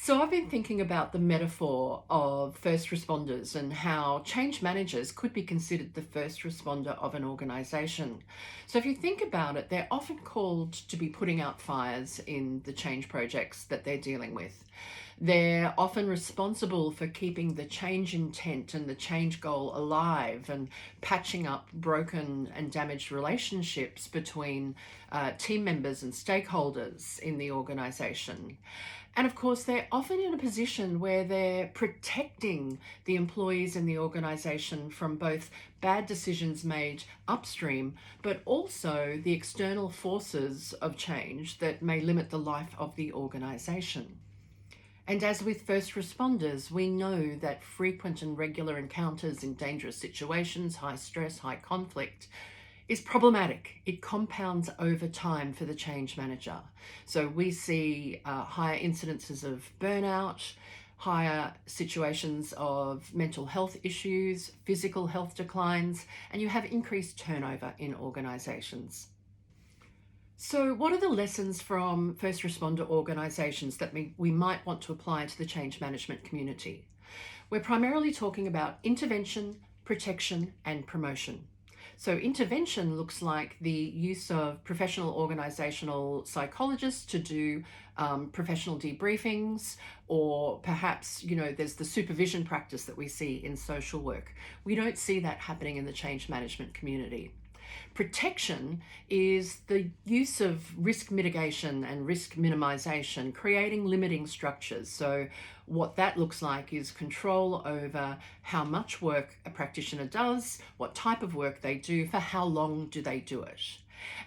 So I've been thinking about the metaphor of first responders and how change managers could be considered the first responder of an organization. So if you think about it, they're often called to be putting out fires in the change projects that they're dealing with. They're often responsible for keeping the change intent and the change goal alive and patching up broken and damaged relationships between team members and stakeholders in the organization. And of course, they're often in a position where they're protecting the employees in the organization from both bad decisions made upstream, but also the external forces of change that may limit the life of the organization. And as with first responders, we know that frequent and regular encounters in dangerous situations, high stress, high conflict, is problematic. It compounds over time for the change manager. So we see higher incidences of burnout, higher situations of mental health issues, physical health declines, and you have increased turnover in organisations. So, what are the lessons from first responder organisations that we might want to apply to the change management community? We're primarily talking about intervention, protection, and promotion. So, intervention looks like the use of professional organisational psychologists to do professional debriefings, or perhaps, there's the supervision practice that we see in social work. We don't see that happening in the change management community. Protection is the use of risk mitigation and risk minimization, creating limiting structures. So, what that looks like is control over how much work a practitioner does, what type of work they do, for how long do they do it.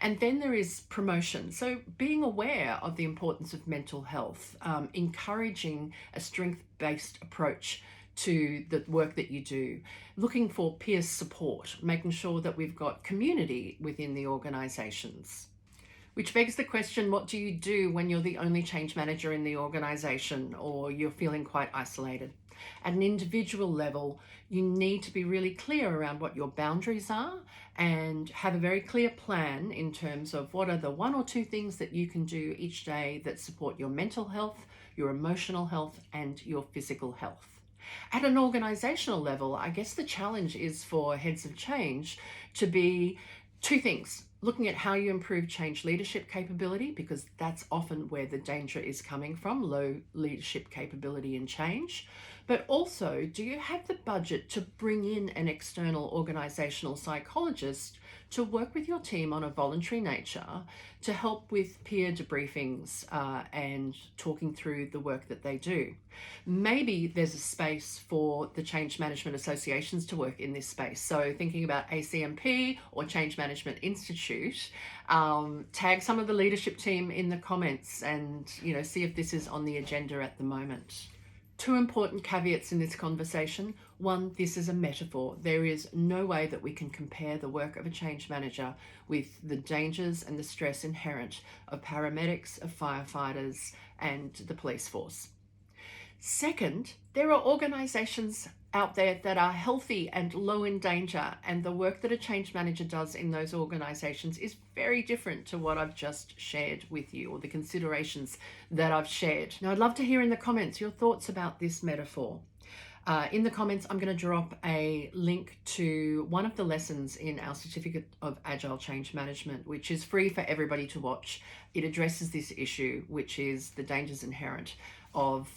And then there is promotion. So, being aware of the importance of mental health, encouraging a strength based approach to the work that you do, looking for peer support, making sure that we've got community within the organisations. Which begs the question, what do you do when you're the only change manager in the organisation or you're feeling quite isolated? At an individual level, you need to be really clear around what your boundaries are and have a very clear plan in terms of what are the one or two things that you can do each day that support your mental health, your emotional health, and your physical health. At an organizational level, I guess the challenge is for heads of change to be two things: looking at how you improve change leadership capability, because that's often where the danger is coming from, low leadership capability and change. But also, do you have the budget to bring in an external organizational psychologist to work with your team on a voluntary nature to help with peer debriefings and talking through the work that they do? Maybe there's a space for the change management associations to work in this space. So thinking about ACMP or Change Management Institute, tag some of the leadership team in the comments and see if this is on the agenda at the moment. Two important caveats in this conversation. One, this is a metaphor. There is no way that we can compare the work of a change manager with the dangers and the stress inherent of paramedics, of firefighters, and the police force. Second, there are organisations out there that are healthy and low in danger, and the work that a change manager does in those organisations is very different to what I've just shared with you, or the considerations that I've shared. Now, I'd love to hear in the comments your thoughts about this metaphor. In the comments, I'm going to drop a link to one of the lessons in our Certificate of Agile Change Management, which is free for everybody to watch. It addresses this issue, which is the dangers inherent of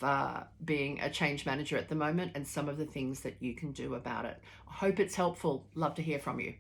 being a change manager at the moment and some of the things that you can do about it. I hope it's helpful. Love to hear from you.